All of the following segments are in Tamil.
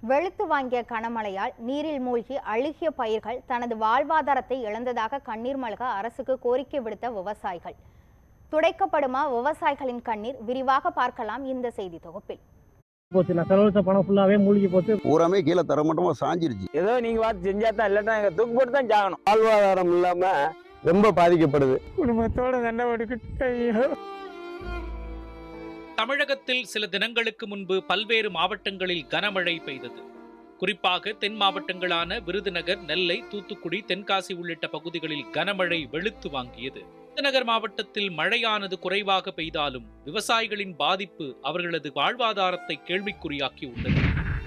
வெளுத்து வாங்கிய கனமழையால் நீரில் மூழ்கி அழுகிய பயிர்கள் தனது வாழ்வாதாரத்தை இழந்ததாக கண்ணீர் மல்க அரசுக்கு கோரிக்கை விடுத்த விவசாயிகள். துடைக்கப்படுமா விவசாயிகளின் கண்ணீர்? விரிவாக பார்க்கலாம் இந்த செய்தி தொகுப்பில். செலவழிச்ச பணம் ஃபுல்லாவே மூழ்கி போச்சு. பூராமே கீழே தரமட்டமா சாஞ்சிருச்சு. ஏதோ நீங்க பார்த்து செஞ்சா தான், இல்லாட்டா எங்க தூக்கு போட்டு தான் ஜாகணும். வாழ்வாதாரம் இல்லாம ரொம்ப பாதிக்கப்படுது. குடும்பத்தோட சண்டை போட்டுக்கிட்டு தமிழகத்தில் சில தினங்களுக்கு முன்பு பல்வேறு மாவட்டங்களில் கனமழை பெய்தது. குறிப்பாக தென் மாவட்டங்களான விருதுநகர், நெல்லை, தூத்துக்குடி, தென்காசி உள்ளிட்ட பகுதிகளில் கனமழை வெளுத்து வாங்கியது. விருதுநகர் மாவட்டத்தில் மழையானது குறைவாக பெய்தாலும் விவசாயிகளின் பாதிப்பு அவர்களது வாழ்வாதாரத்தை கேள்விக்குறியாக்கி உள்ளது.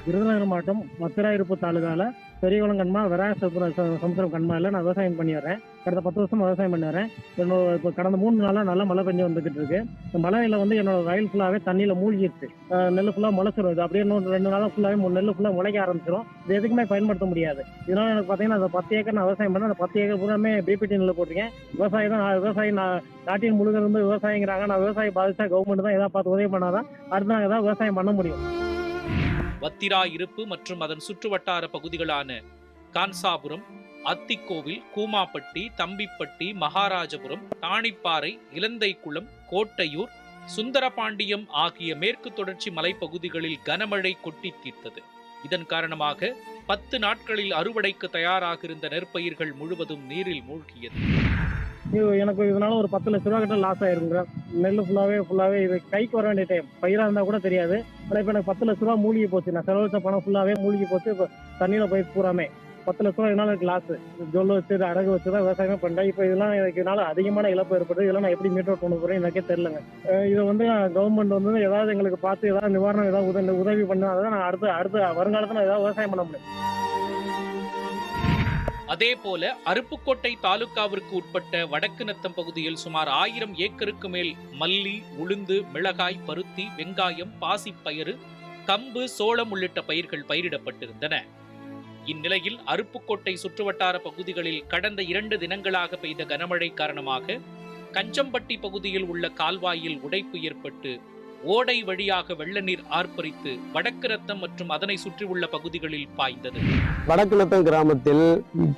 விருதுநகர் மாவட்டம் மத்திராயிருப்பு தாலுகால பெரியகுளம் கண்மா விராய சமுத்திரம் கண்மாயில் நான் விவசாயம் பண்ணி வரேன். கடந்த 10 வருஷமா விவசாயம் பண்ணி வரேன். என்னோட இப்போ கடந்த 3 நாளாக நல்லா மழை பெஞ்சு வந்துகிட்டு இருக்கு. இந்த மழையில என்னோட வயல் ஃபுல்லாவே தண்ணியில மூழ்கிடுச்சு. நெல் ஃபுல்லாக முளைச்சிரும். இது அப்படியே இன்னும் 2 நாளாக ஃபுல்லாவே நெல் ஃபுல்லாக முளைக்க ஆரம்பிச்சிடும். இது எதுக்குமே பயன்படுத்த முடியாது. இதனால எனக்கு பார்த்தீங்கன்னா அந்த 10 ஏக்கர் நான் விவசாயம் பண்ணேன். அந்த 10 ஏக்கர் பூராமே பிபிடி நெல் போட்டிருக்கேன். விவசாயி நாட்டின் முழுக்க இருந்து விவசாயிங்கிறாங்க. நான் விவசாயி பாதிச்சா கவர்மெண்ட் தான் ஏதாவது பார்த்து உதவி பண்ணாதான் அடுத்து நாங்கள் ஏதாவது விவசாயம் பண்ண முடியும். வத்திரா இருப்பு மற்றும் அதன் சுற்றுவட்டார பகுதிகளான கான்சாபுரம், அத்திக்கோவில், கூமாப்பட்டி, தம்பிப்பட்டி, மகாராஜபுரம், தாணிப்பாறை, இலந்தைக்குளம், கோட்டையூர், சுந்தரபாண்டியம் ஆகிய மேற்கு தொடர்ச்சி மலைப்பகுதிகளில் கனமழை கொட்டி தீர்த்தது. இதன் காரணமாக 10 நாட்களில் அறுவடைக்கு தயாராக இருந்த நெற்பயிர்கள் முழுவதும் நீரில் மூழ்கியது. எனக்கு இதனால ஒரு 10 லட்ச ரூபா கிட்ட லாஸ் ஆயிருங்க. நெல் ஃபுல்லாவே இது கைக்கு வர வேண்டிய டைம். பயிரா இருந்தா கூட தெரியாது. ஆனால் இப்போ எனக்கு 10 லட்ச ரூபா மூழ்கி போச்சு. நான் செலவழிச்ச பணம் ஃபுல்லாவே மூழ்கி போச்சு. இப்போ தண்ணியில போய் பூராமே 10 லட்ச ரூபா இதனால எனக்கு லாஸ். ஜொல்ல வச்சு அடகு வச்சுதான் விவசாயமே பண்ணேன். இப்போ இதெல்லாம் எனக்கு இதனால அதிகமான இழப்பு ஏற்படுது. இதெல்லாம் நான் எப்படி மீட் அவுட் பண்ண போறேன் எனக்கே தெரியலங்க. இதை கவர்மெண்ட் ஏதாவது எங்களுக்கு பார்த்து ஏதாவது நிவாரணம் ஏதாவது உதவி பண்ணா அதான் நான் அடுத்த வருங்காலத்தில் ஏதாவது விவசாயம் பண்ண முடியும். அதேபோல அருப்புக்கோட்டை தாலுகாவிற்கு உட்பட்ட வடக்கு நத்தம் பகுதியில் சுமார் 1000 ஏக்கருக்கு மேல் மல்லி, உளுந்து, மிளகாய், பருத்தி, வெங்காயம், பாசிப்பயிறு, கம்பு, சோளம் உள்ளிட்ட பயிர்கள் பயிரிடப்பட்டிருந்தன. இந்நிலையில் அருப்புக்கோட்டை சுற்றுவட்டார பகுதிகளில் கடந்த 2 தினங்களாக பெய்த கனமழை காரணமாக கஞ்சம்பட்டி பகுதியில் உள்ள கால்வாயில் உடைப்பு ஏற்பட்டு ஓடை வழியாக வெள்ள நீர் ஆர்ப்பரித்து வடக்கு நத்தம் மற்றும் அதனை சுற்றியுள்ள பகுதிகளில் பாய்ந்தது. வடக்கு நத்தம் கிராமத்தில்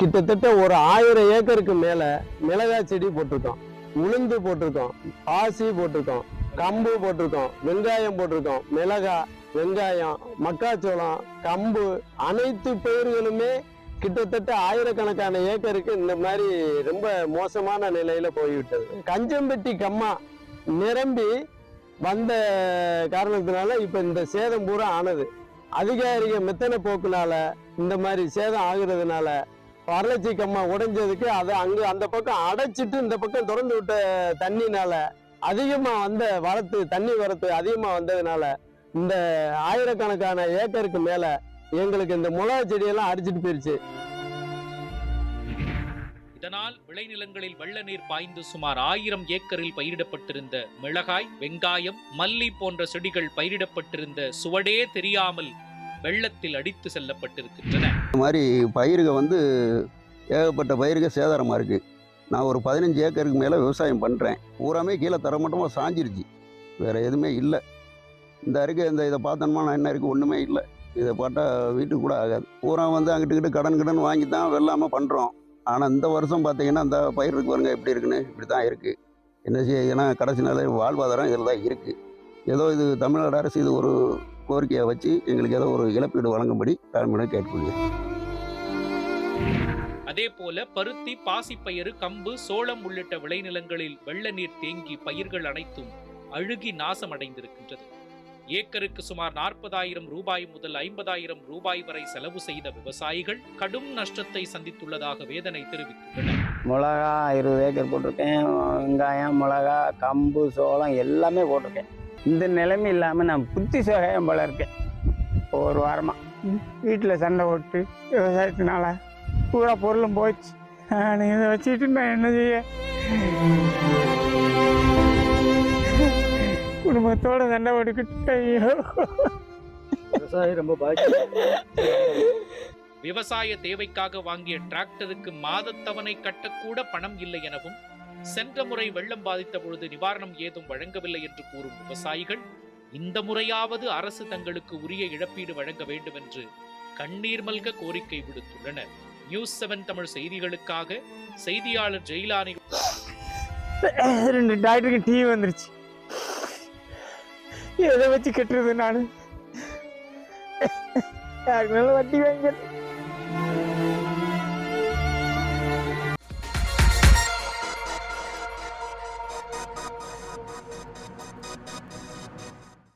கிட்டத்தட்ட ஒரு 1000 ஏக்கருக்கு மேல மிளகாய் செடி போட்டிருக்கோம், உளுந்து போட்டிருக்கோம், பாசி போட்டிருக்கோம், கம்பு போட்டிருக்கோம், வெங்காயம் போட்டிருக்கோம், மிளகாய், வெங்காயம், மக்காச்சோளம், கம்பு, அனைத்து பயிர்களுமே கிட்டத்தட்ட 1000கணக்கான ஏக்கருக்கு இந்த மாதிரி ரொம்ப மோசமான நிலையில போய்விட்டது. கஞ்சம்பட்டி கம்மா நிரம்பி வந்த காரணத்தினால இப்ப இந்த சேதம் பூரா ஆனது. அதிகாரிக மெத்தன போக்குனால இந்த மாதிரி சேதம் ஆகுறதுனால வரலட்சி கம்மா உடைஞ்சதுக்கு அதை அந்த பக்கம் அடைச்சிட்டு இந்த பக்கம் திறந்து விட்ட தண்ணினால அதிகமா வந்த தண்ணி வரத்து அதிகமா வந்ததுனால இந்த 1000கணக்கான ஏக்கருக்கு மேல எங்களுக்கு இந்த மிளகா செடியெல்லாம் அரிச்சிட்டு போயிருச்சு. இதனால் விளைநிலங்களில் வெள்ள நீர் பாய்ந்து சுமார் 1000 ஏக்கரில் பயிரிடப்பட்டிருந்த மிளகாய், வெங்காயம், மல்லி போன்ற செடிகள் பயிரிடப்பட்டிருந்த சுவடே தெரியாமல் வெள்ளத்தில் அடித்து செல்லப்பட்டிருக்கின்றன. இந்த மாதிரி பயிர்கள் ஏகப்பட்ட பயிர்கள் சேதாரமாக இருக்கு. நான் ஒரு 15 ஏக்கருக்கு மேலே விவசாயம் பண்ணுறேன். பூராமே கீழே தரமட்டமாக சாஞ்சிருச்சு. வேற எதுவுமே இல்லை. இதை பார்த்தோம்னா நான் என்ன இருக்குது, ஒன்றுமே இல்லை. இதை பார்த்தா வீட்டுக்கு கூட ஆகாது. பூரா அங்கிட்டு கடன் வாங்கி தான் வெள்ளாமல் பண்ணுறோம். ஆனால் இந்த வருஷம் பார்த்தீங்கன்னா அந்த பயிர் இருக்கு பாருங்க எப்படி இருக்குன்னு, இப்படி தான் இருக்குது. என்ன செய்ய, ஏன்னா கடைசி நாள் வாழ்வாதாரம் இதில் தான் இருக்குது. ஏதோ இது தமிழ்நாடு அரசு இது ஒரு கோரிக்கையை வச்சு எங்களுக்கு ஏதோ ஒரு இழப்பீடு வழங்கும்படி தலைமையிடம் கேட்டுக்கொள்கிறேன். அதே போல பருத்தி, பாசிப்பயிறு, கம்பு, சோளம் உள்ளிட்ட விளைநிலங்களில் வெள்ள நீர் தேங்கி பயிர்கள் அனைத்தும் அழுகி நாசமடைந்திருக்கின்றது. ஏக்கருக்கு சுமார் 40,000 ரூபாய் முதல் 50,000 ரூபாய் வரை செலவு செய்த விவசாயிகள் கடும் நஷ்டத்தை சந்தித்துள்ளதாக வேதனை தெரிவித்துள்ளனர். மிளகா 20 ஏக்கர் போட்டிருக்கேன். வெங்காயம், மிளகா, கம்பு, சோளம் எல்லாமே போட்டிருக்கேன். இந்த நிலைமை இல்லாமல் நான் புத்தி சோகம் போல இருக்கேன். ஒரு வாரமா வீட்டில் சண்டை போட்டு விவசாயத்தினால பூரா பொருளும் போச்சு. இதை வச்சுட்டு நான் என்ன செய்ய? குடும்பத்தோட சண்டை போட்டுக்கிட்டு விவசாயி ரொம்ப விவசாய தேவைக்காக வாங்கிய டிராக்டருக்கு மாதத்தவணை கட்டக்கூட பணம் இல்லை எனவும், சென்ற முறை வெள்ளம் பாதித்த பொழுது நிவாரணம் ஏதும் வழங்கவில்லை என்று கூறும் விவசாயிகள் இந்த முறையாவது அரசு தங்களுக்கு உரிய இழப்பீடு வழங்க வேண்டும் என்று கண்ணீர் மல்க கோரிக்கை விடுத்துள்ளனர். நியூஸ் 7 தமிழ் செய்திகளுக்காக செய்தியாளர் ஜெயிலானி. 2 டாக்டருக்கு டிவி வந்துருச்சு. எதை வச்சு கட்டுறது? நான் யாருக்கு மேல வட்டி வாங்கி